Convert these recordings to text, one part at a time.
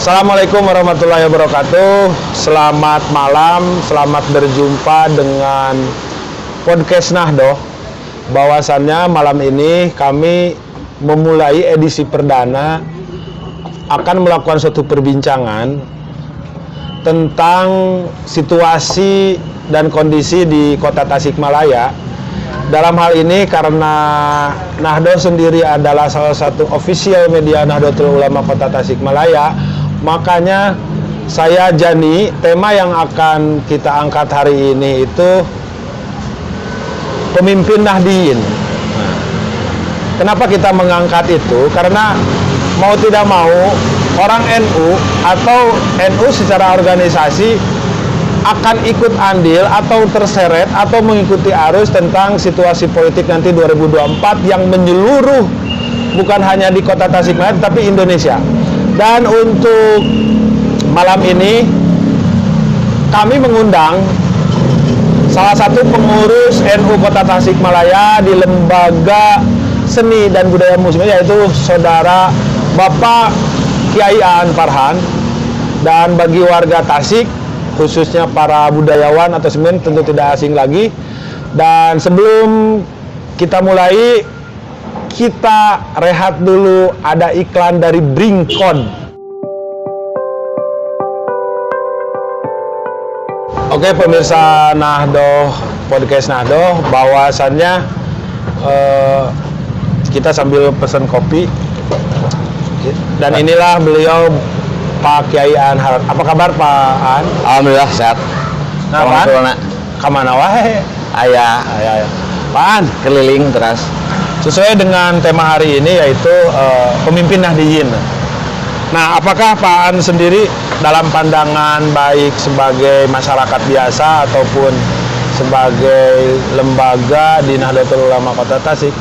Assalamualaikum warahmatullahi wabarakatuh. Selamat malam, selamat berjumpa dengan podcast Nahdoh. Bahwasannya malam ini kami memulai edisi perdana akan melakukan suatu perbincangan tentang situasi dan kondisi di Kota Tasikmalaya. Dalam hal ini karena Nahdoh sendiri adalah salah satu official media Nahdlatul Ulama Kota Tasikmalaya, makanya saya Jani, tema yang akan kita angkat hari ini itu pemimpin Nahdiyin. Kenapa kita mengangkat itu? Karena mau tidak mau orang NU atau NU secara organisasi akan ikut andil atau terseret atau mengikuti arus tentang situasi politik nanti 2024 yang menyeluruh, bukan hanya di Kota Tasikmalaya tapi Indonesia. Dan untuk malam ini kami mengundang salah satu pengurus NU Kota Tasikmalaya di Lembaga Seni dan Budaya Muslim, yaitu Saudara Bapak Kiai Aan Farhan. Dan bagi warga Tasik, khususnya para budayawan atau semen, tentu tidak asing lagi. Dan sebelum kita mulai, kita rehat dulu, ada iklan dari Bringkon. Oke pemirsa Nahdoh, podcast Nahdoh, bahwasannya kita sambil pesan kopi. Dan inilah beliau, Pak Kiai Aan. Apa kabar Pak Aan? Alhamdulillah sehat. Nah, Kamana wae? Ayah. Pak Aan, Keliling terus. sesuai dengan tema hari ini yaitu pemimpin Nahdiyin. Nah, apakah Pak Aan sendiri dalam pandangan baik sebagai masyarakat biasa ataupun sebagai lembaga di Nahdlatul Ulama Kota Tasik,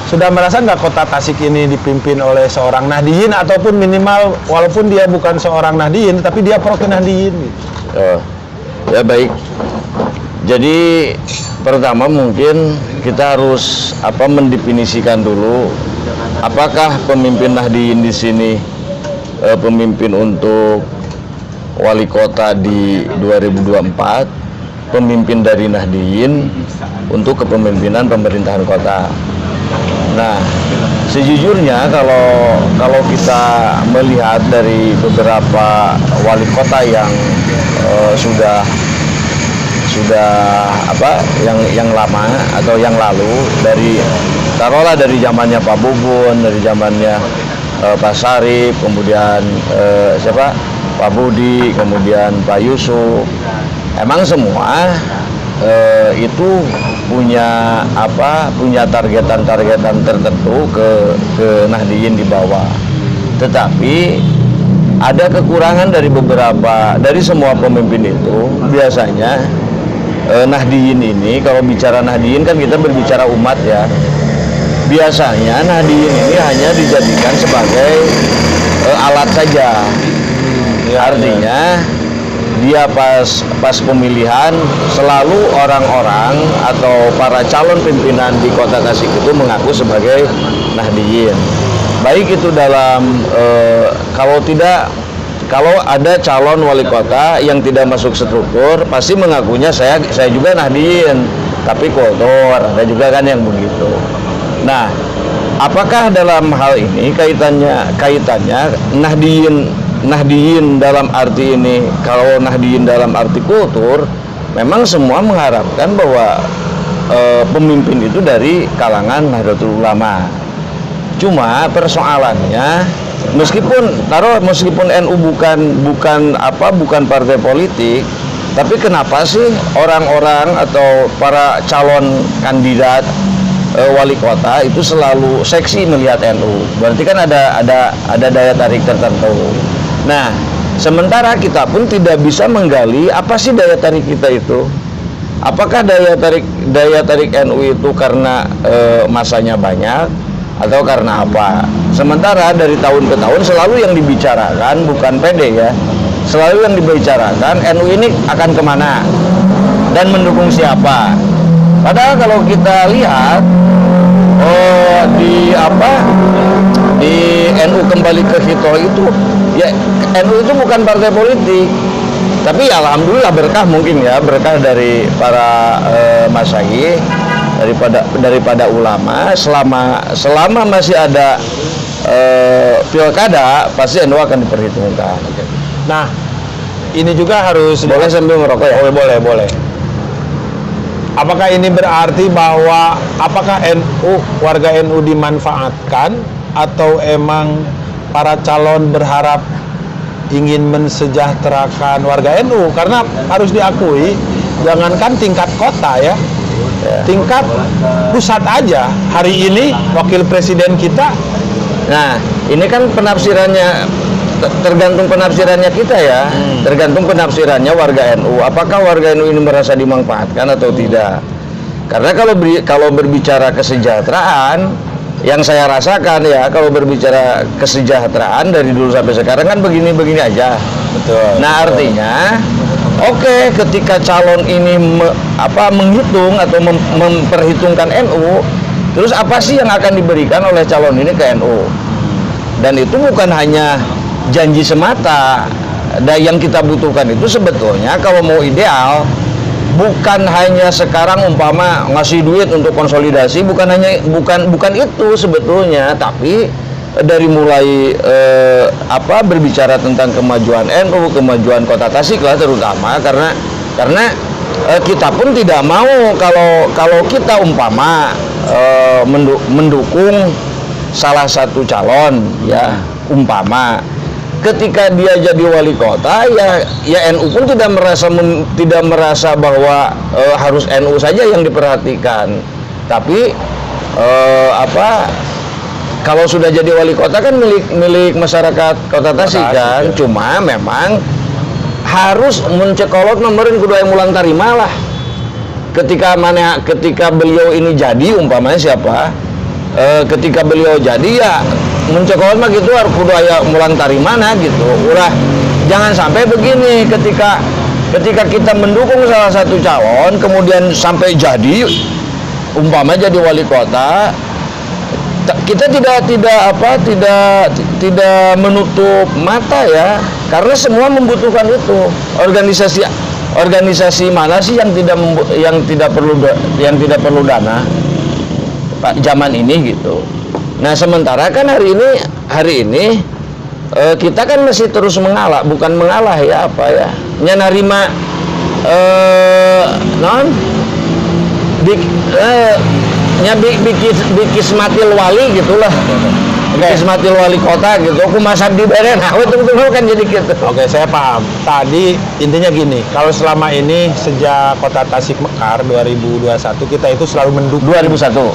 sudah merasa nggak Kota Tasik ini dipimpin oleh seorang Nahdiyin, ataupun minimal walaupun dia bukan seorang Nahdiyin tapi dia pro Nahdiyin gitu? Ya baik. Jadi pertama mungkin kita harus mendefinisikan dulu apakah pemimpin Nahdiyin di sini pemimpin untuk wali kota di 2024, pemimpin dari Nahdiyin untuk kepemimpinan pemerintahan kota. Nah, sejujurnya kalau kita melihat dari beberapa wali kota yang yang lama atau yang lalu, taruhlah dari zamannya Pak Bubun, dari zamannya Pak Sarip, kemudian Pak Budi, kemudian Pak Yusuf, emang semua itu punya targetan tertentu ke Nahdiyin di bawah. Tetapi ada kekurangan dari semua pemimpin itu. Biasanya Nahdiyin ini, kalau bicara Nahdiyin kan kita berbicara umat ya. Biasanya Nahdiyin ini hanya dijadikan sebagai alat saja. Artinya dia pas pemilihan selalu orang-orang atau para calon pimpinan di Kota Tasik itu mengaku sebagai Nahdiyin. Baik itu dalam kalau ada calon wali kota yang tidak masuk struktur, pasti mengakunya saya juga Nahdiyin, tapi kotor, ada juga kan yang begitu. Nah, apakah dalam hal ini kaitannya Nahdiyin dalam arti ini, kalau Nahdiyin dalam arti kultur, memang semua mengharapkan bahwa pemimpin itu dari kalangan Nahdlatul Ulama. Cuma persoalannya, meskipun NU bukan partai politik, tapi kenapa sih orang-orang atau para calon kandidat wali kota itu selalu seksi melihat NU? Berarti kan ada daya tarik tertentu. Nah, sementara kita pun tidak bisa menggali apa sih daya tarik kita itu. Apakah daya tarik NU itu karena masanya banyak atau karena apa? Sementara dari tahun ke tahun selalu yang dibicarakan, bukan pede ya, selalu yang dibicarakan NU ini akan kemana dan mendukung siapa. Padahal kalau kita lihat di NU kembali ke Hito itu Ya, NU itu bukan partai politik. Tapi ya alhamdulillah berkah mungkin ya, berkah dari para masyayikh, daripada ulama, selama masih ada pilkada pasti NU akan diperhitungkan. Nah, ini juga harus Boleh sambil merokok ya? Boleh. Apakah ini berarti bahwa apakah warga NU dimanfaatkan atau emang para calon berharap ingin mensejahterakan warga NU? Karena harus diakui, jangankan tingkat kota ya, tingkat pusat aja. Hari ini wakil presiden kita. Nah, ini kan penafsirannya, tergantung penafsirannya kita ya, tergantung penafsirannya warga NU. Apakah warga NU ini merasa dimanfaatkan atau tidak? Karena kalau berbicara kesejahteraan, yang saya rasakan ya, kalau berbicara kesejahteraan dari dulu sampai sekarang kan begini-begini aja. Betul. Nah, artinya oke, ketika calon ini menghitung atau memperhitungkan NU, terus apa sih yang akan diberikan oleh calon ini ke NU? Dan itu bukan hanya janji semata. Dan yang kita butuhkan itu sebetulnya kalau mau ideal, bukan hanya sekarang umpama ngasih duit untuk konsolidasi, bukan itu sebetulnya, tapi dari mulai berbicara tentang kemajuan NU, kemajuan Kota Tasik lah terutama, karena kita pun tidak mau kalau kita umpama mendukung salah satu calon ya, umpama ketika dia jadi wali kota ya NU pun tidak merasa bahwa harus NU saja yang diperhatikan, tapi kalau sudah jadi wali kota kan milik masyarakat Kota Tasik kan, cuma memang harus mencekolot nomornya kudu yang mulang tarima lah. Ketika beliau ini jadi umpamanya siapa, ketika beliau jadi ya mencekolot mah gitu harus kudu aya mulang tarimana gitu. Ulah jangan sampai begini, ketika kita mendukung salah satu calon kemudian sampai jadi umpama jadi wali kota, kita tidak menutup mata ya, karena semua membutuhkan itu. Organisasi mana sih yang tidak perlu dana Pak zaman ini gitu. Nah, sementara kan hari ini kita kan masih terus bukan mengalah ya, narima bikismatil wali gitulah. Bikismatil wali kota gitu. Aku masak di beren. Betul kan jadi gitu. Oke, saya paham. Tadi intinya gini, kalau selama ini sejak Kota Tasik mekar 2021 kita itu selalu mendukung.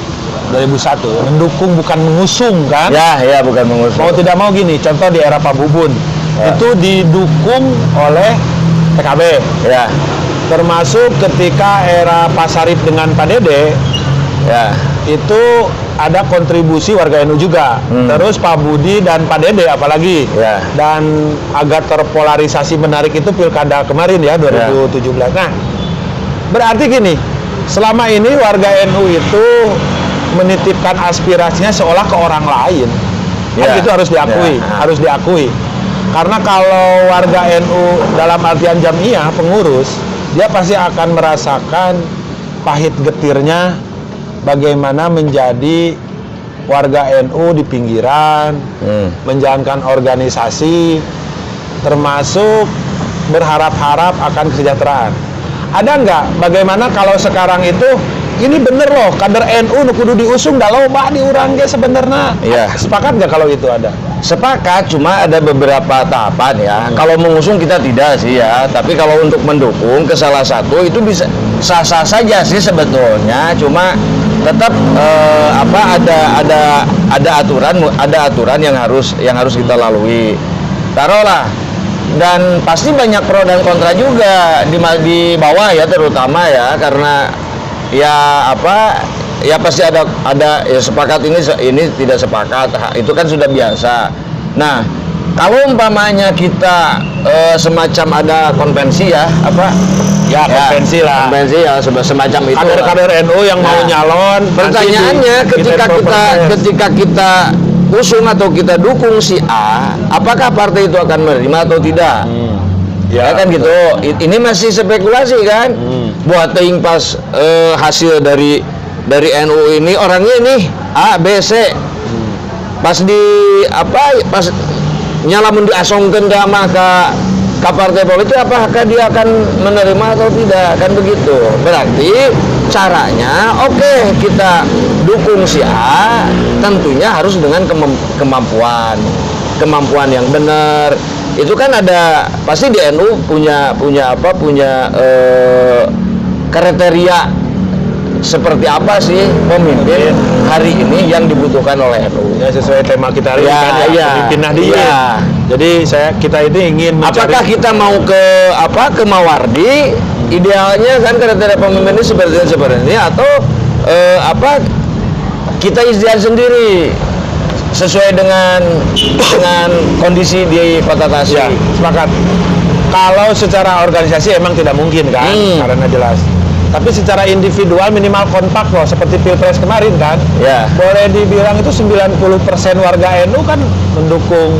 2001 mendukung bukan mengusung kan? Ya bukan mengusung. Mau tidak mau gini, contoh di era Pak Bubun itu didukung oleh PKB. Ya. Termasuk ketika era Pak Sarip dengan Pak Dede, ya itu ada kontribusi warga NU juga. Terus Pak Budi dan Pak Dede apalagi. Ya. Dan agak terpolarisasi menarik itu pilkada kemarin ya 2017. Ya. Nah, berarti gini, selama ini warga NU itu menitipkan aspirasinya seolah ke orang lain. Kan itu harus diakui. Karena kalau warga NU dalam artian jamiah, pengurus, dia pasti akan merasakan pahit getirnya bagaimana menjadi warga NU di pinggiran, menjalankan organisasi, termasuk berharap-harap akan kesejahteraan. Ada nggak bagaimana kalau sekarang itu ini bener loh, kader NU kudu diusung dah loba diurang ge sebenarnya. Iya. Sepakat nggak kalau itu ada? Sepakat, cuma ada beberapa tahapan ya. Kalau mengusung kita tidak sih ya, tapi kalau untuk mendukung ke salah satu itu bisa sah-sah saja sih sebetulnya. Cuma tetap ada aturan yang harus kita lalui. Taruhlah, dan pasti banyak pro dan kontra juga di bawah ya, terutama ya, karena ya pasti ada ya, sepakat ini tidak sepakat, itu kan sudah biasa. Nah, kalau umpamanya kita semacam ada konvensi ya, konvensi ya semacam itu, kader-kader NU yang mau nyalon. Pertanyaannya ketika kita usung atau kita dukung si A, apakah partai itu akan menerima atau tidak? Ya kan gitu. Ini masih spekulasi kan. Buat teing pas hasil dari NU ini orangnya ini A, B, C. Pas pas nyalamun diasongkeun ka mah ka partai politik, apakah dia akan menerima atau tidak, kan begitu. Berarti caranya oke, kita dukung si A, tentunya harus dengan kemampuan yang benar. Itu kan ada pasti di NU punya kriteria seperti apa sih pemimpin hari ini yang dibutuhkan oleh NU. Ya, sesuai tema kita hari ini kan ya, pemimpin Nahdliyin. Ya. Jadi kita ini ingin mencari, apakah kita mau ke Mawardi, idealnya kan kriteria pemimpin ini seperti ini, atau kita ikhtiar sendiri sesuai dengan kondisi di Kota Tasik. Ya, sepakat. Kalau secara organisasi emang tidak mungkin kan, karena jelas. Tapi secara individual minimal kompak loh, seperti Pilpres kemarin kan. Ya. Boleh dibilang itu 90% warga NU kan mendukung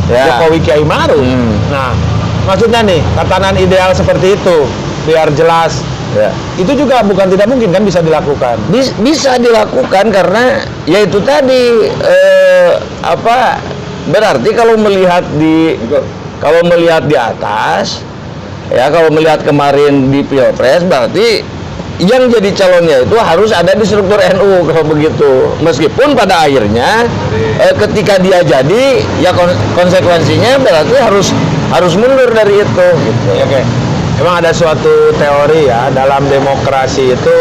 Jokowi Kiai Maruf. Nah, maksudnya nih, tatanan ideal seperti itu biar jelas. Ya. Itu juga bukan tidak mungkin kan, bisa dilakukan. Bisa dilakukan karena ya itu tadi berarti kalau melihat di atas, ya kalau melihat kemarin di Pilpres, berarti yang jadi calonnya itu harus ada di struktur NU kalau begitu. Meskipun pada akhirnya ketika dia jadi, ya konsekuensinya berarti harus mundur dari itu. Gitu. Oke. Emang ada suatu teori ya, dalam demokrasi itu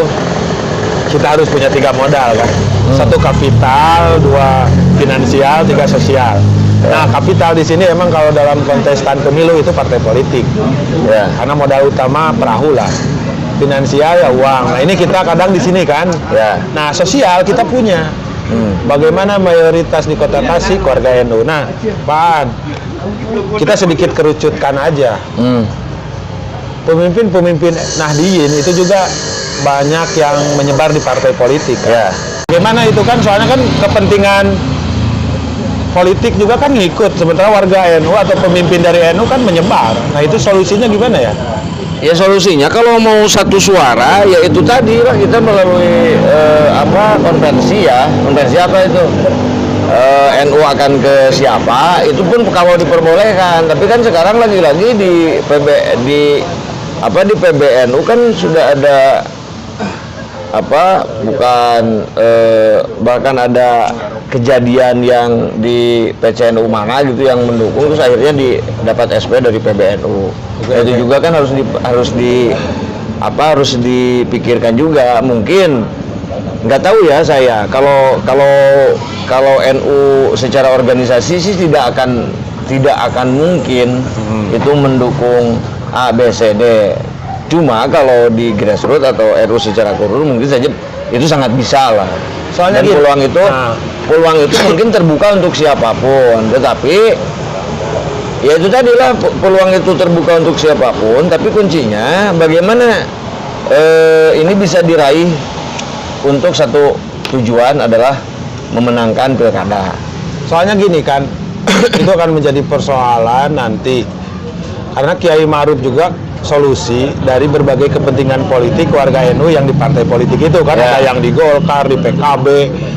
kita harus punya 3 modal kan. 1 kapital, 2 finansial, 3 sosial. Nah, kapital di sini emang kalau dalam kontestan pemilu itu partai politik. Ya. Karena modal utama perahu lah. Finansial ya uang. Nah, ini kita kadang di sini kan. Ya. Nah, sosial kita punya. Bagaimana mayoritas di Kota Tasik warga NU. Nah, Pak, kita sedikit kerucutkan aja. Pemimpin-pemimpin Nahdliyin itu juga banyak yang menyebar di partai politik kan? Ya. Bagaimana itu kan, soalnya kan kepentingan politik juga kan ngikut, sementara warga NU atau pemimpin dari NU kan menyebar. Nah, itu solusinya gimana ya? Ya solusinya kalau mau satu suara, ya itu tadi lah, kita melalui konvensi apa itu, NU akan ke siapa, itu pun kalau diperbolehkan. Tapi kan sekarang lagi-lagi di PBNU kan sudah ada bahkan ada kejadian yang di PCNU mana gitu yang mendukung, terus akhirnya dapat SP dari PBNU. Itu juga kan harus dipikirkan juga. Mungkin nggak tahu ya saya, kalau NU secara organisasi sih tidak akan mungkin itu mendukung A, B, C, D. Cuma kalau di grassroots atau RU secara keseluruhan mungkin saja itu sangat bisa lah. Soalnya dan peluang itu mungkin terbuka untuk siapapun. Tetapi ya itu tadi lah, peluang itu terbuka untuk siapapun. Tapi kuncinya bagaimana ini bisa diraih untuk satu tujuan adalah memenangkan pilkada. Soalnya gini kan, itu akan menjadi persoalan nanti. Karena Kiai Maruf juga solusi dari berbagai kepentingan politik warga NU yang di partai politik itu kan, ada yang di Golkar, di PKB,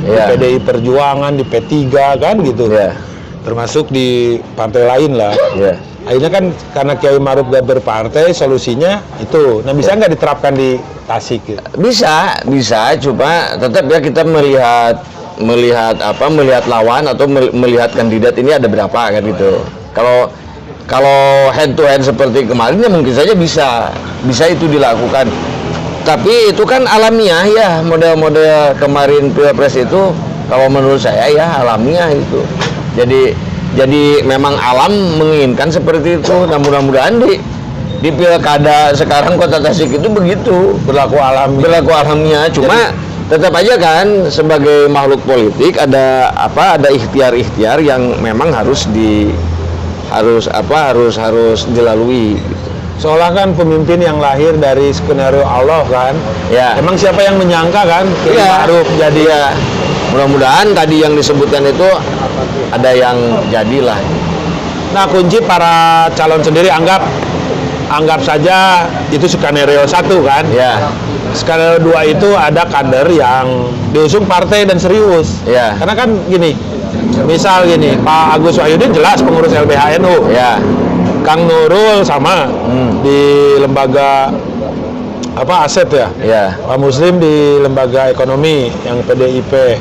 di PDI Perjuangan, di P3 kan gitu, termasuk di partai lain lah. Akhirnya kan karena Kiai Maruf gak berpartai, solusinya itu. Nah, bisa nggak diterapkan di Tasik? Gitu? Bisa, cuma tetap ya kita melihat lawan atau melihat kandidat ini ada berapa kan gitu. Kalau head to head seperti kemarin ya mungkin saja bisa itu dilakukan. Tapi itu kan alamiah ya, model-model kemarin Pilpres itu kalau menurut saya ya alamiah itu. Jadi memang alam menginginkan seperti itu. Nah, mudah-mudahan di pilkada sekarang Kota Tasik itu begitu, berlaku alamiah. Cuma tetap aja kan sebagai makhluk politik ada ikhtiar-ikhtiar yang memang harus dilalui gitu. Seolah kan pemimpin yang lahir dari skenario Allah kan. Ya. Emang siapa yang menyangka kan Kiai Maruf jadi mudah-mudahan tadi yang disebutkan itu ada yang jadilah. Nah, kunci para calon sendiri anggap saja itu skenario 1 kan. Ya. Skenario 2 itu ada kader yang diusung partai dan serius. Ya. Karena kan gini, misal gini, Pak Agus Wahyudin jelas pengurus LBH NU. Ya. Kang Nurul sama di lembaga apa aset ya. Ya. Pak Muslim di lembaga ekonomi yang PDIP.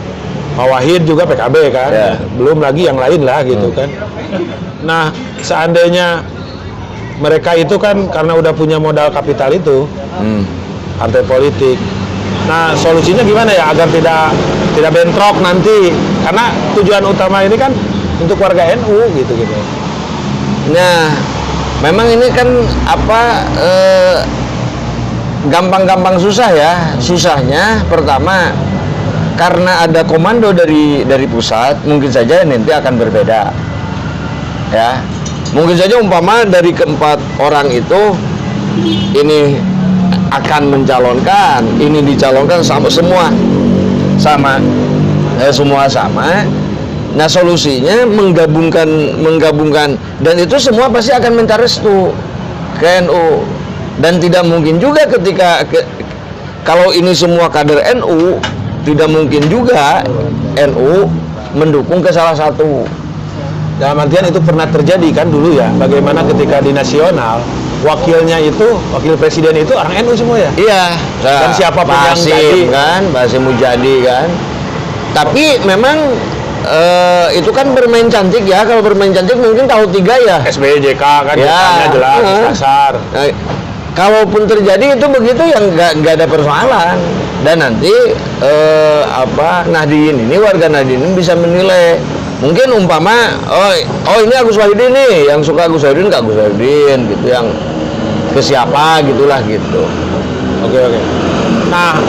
Pak Wahid juga PKB kan. Ya. Belum lagi yang lain lah gitu kan. Nah, seandainya mereka itu kan karena udah punya modal kapital itu, partai politik. Nah, solusinya gimana ya agar tidak bentrok nanti? Karena tujuan utama ini kan untuk warga NU gitu. Nah, memang ini kan gampang-gampang susah ya. Susahnya pertama karena ada komando dari pusat, mungkin saja nanti akan berbeda. Ya. Mungkin saja umpama dari keempat orang itu ini akan mencalonkan, ini dicalonkan semua sama. Nah, solusinya menggabungkan dan itu semua pasti akan minta restu ke NU. Dan tidak mungkin juga kalau ini semua kader NU, tidak mungkin juga NU mendukung ke salah satu. Dalam artian itu pernah terjadi kan dulu ya, bagaimana ketika di nasional wakil presiden itu orang NU semua ya? Iya. Dan siapapun yang jadi kan, Basim Mujadi kan. Tapi memang itu kan bermain cantik ya. Kalau bermain cantik mungkin tahu 3 ya. SBY JK kan ya, jelas dasar. Kalaupun terjadi itu begitu yang nggak ada persoalan. Dan nanti Nahdien ini warga Nahdien ini bisa menilai. Mungkin umpama oh ini Agus Wahyudin nih, yang suka Agus Wahyudin ke Agus Wahyudin gitu, yang ke siapa gitulah gitu. Oke. Nah,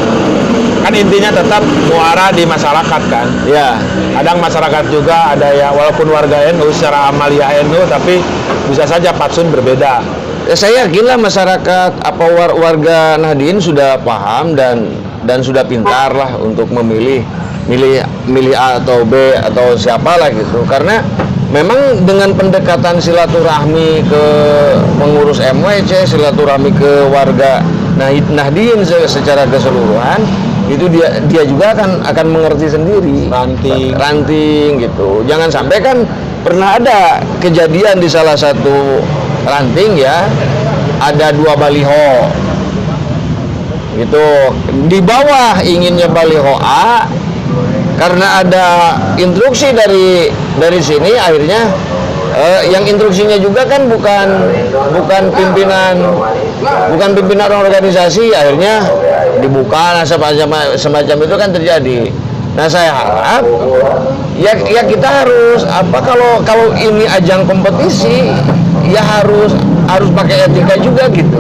kan intinya tetap muara di masyarakat kan. Ya. Kadang masyarakat juga ada ya, walaupun warga NU secara amaliah NU, tapi bisa saja fatsun berbeda. Saya yakinlah masyarakat warga Nahdien sudah paham dan sudah pintar lah untuk milih A atau B atau siapalah gitu. Karena memang dengan pendekatan silaturahmi ke pengurus MWC, silaturahmi ke warga Nahdien secara keseluruhan, itu dia juga akan mengerti sendiri ranting gitu. Jangan sampai kan pernah ada kejadian di salah satu ranting ya, ada 2 baliho gitu, di bawah inginnya baliho A, karena ada instruksi dari sini, akhirnya yang instruksinya juga kan bukan pimpinan organisasi, akhirnya dibuka semacam itu kan terjadi. Nah, saya harap ya kita harus kalau ini ajang kompetisi ya harus pakai etika juga gitu.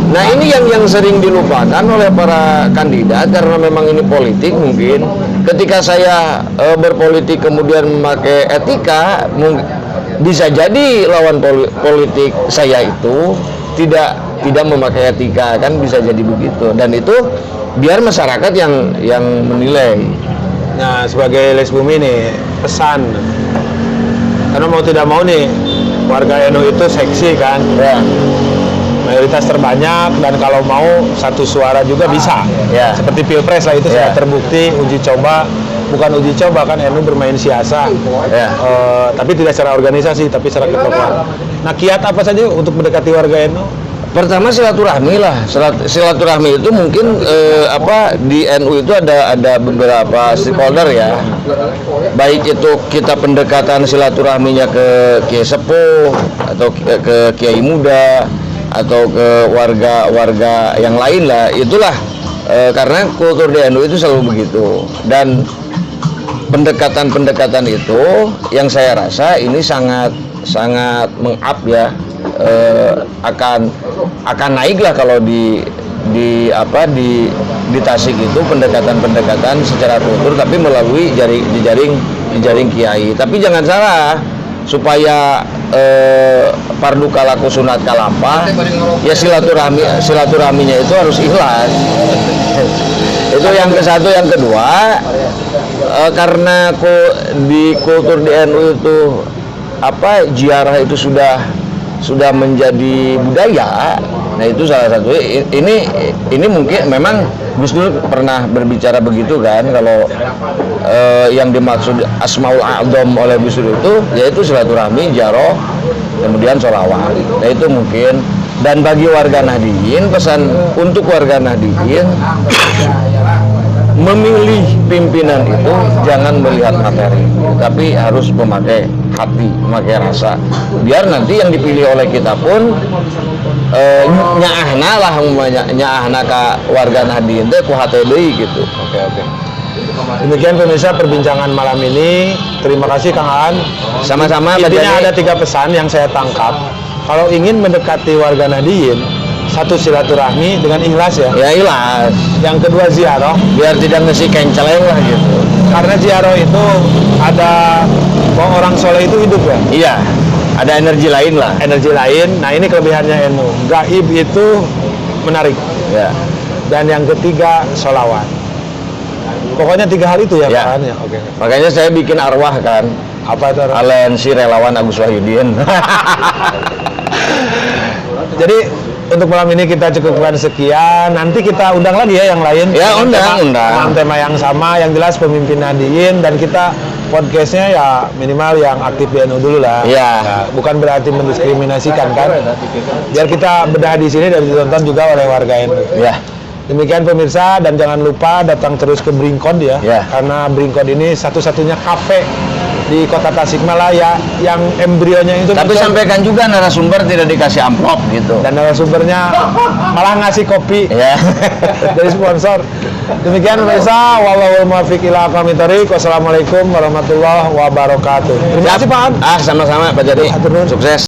Nah, ini yang sering dilupakan oleh para kandidat karena memang ini politik. Mungkin ketika saya berpolitik kemudian memakai etika, bisa jadi lawan politik saya itu tidak memakai etika, kan bisa jadi begitu. Dan itu biar masyarakat yang menilai. Nah, sebagai Les Bumi nih pesan, karena mau tidak mau nih warga NU itu seksi kan ya. Mayoritas terbanyak, dan kalau mau satu suara juga bisa ya. Seperti pilpres lah itu ya. sudah terbukti. Bukan uji coba kan, NU bermain siasa ya. Tapi tidak secara organisasi tapi secara ketokohan. Nah, kiat apa saja untuk mendekati warga NU? Pertama silaturahmi lah. Silaturahmi itu mungkin di NU itu ada beberapa stakeholder ya. Baik itu kita pendekatan silaturahminya ke Kiai Sepuh atau ke Kiai Muda atau ke warga yang lain lah. Itulah karena kultur di NU itu selalu begitu. Dan pendekatan itu yang saya rasa ini sangat meng-up ya. Akan naik lah kalau di Tasik itu pendekatan secara kultur, tapi melalui jaring kiai. Tapi jangan salah, supaya fardu kalaku sunat kalapa, ya silaturahminya itu harus ikhlas. Itu yang ke satu. Yang kedua, karena di kultur di NU itu ziarah itu sudah menjadi budaya. Nah itu salah satu. Ini mungkin memang Gus Dur pernah berbicara begitu kan, kalau yang dimaksud Asmaul A'dham oleh Gus Dur itu yaitu silaturahmi, ziarah, kemudian sholawat. Nah itu mungkin. Dan bagi warga Nahdliyin, pesan untuk warga Nahdliyin, memilih pimpinan itu jangan melihat materi, tapi harus memakai hati, memakai rasa. Biar nanti yang dipilih oleh kita pun nyaahna lah, nyaahna ka warga Nahdliyin teh ku hate deui gitu. Oke. Demikian pemirsa perbincangan malam ini. Terima kasih Kang Aan. Sama-sama. Intinya ada 3 pesan yang saya tangkap. Kalau ingin mendekati warga Nahdliyin, 1 silaturahmi dengan ikhlas ya. Ya ikhlas. Yang kedua ziarah, Biar tidak ngisi kenceleng lah gitu. karena ziarah itu ada bahwa orang soleh itu hidup ya. Iya. Ada energi lain lah. Energi lain. Nah ini kelebihannya NU. Gaib itu menarik. Ya. Dan yang ketiga sholawat. Pokoknya 3 hal itu ya, Ya. Kang Aan ya. Oke. Makanya saya bikin arwah kan. Apa itu? Aliansi Relawan Agus Wahyudin. Jadi untuk malam ini kita cukupkan sekian. Nanti kita undang lagi ya yang lain. Ya, Dengan undang. tema yang sama, yang jelas pemimpin Nahdliyin, dan kita podcastnya ya minimal yang aktif di NU dulu lah. Iya. Nah, bukan berarti mendiskriminasikan kan. Biar kita bedah di sini dan ditonton juga oleh warga NU. Ya. Demikian pemirsa, dan jangan lupa datang terus ke Bringkod ya. Ya. Karena Bringkod ini satu-satunya kafe di Kota Tasikmalaya yang embrionya itu Tapi muncul. sampaikan juga narasumber tidak dikasih amplop gitu. Dan narasumbernya malah ngasih kopi Ya. dari sponsor. Demikian pemirsa, wallahul muwaffiq ila aqwamit thoriq. Wassalamualaikum warahmatullahi wabarakatuh. Terima kasih Pak An. Sama-sama Pak Jadi. Hatur nuhun. Sukses.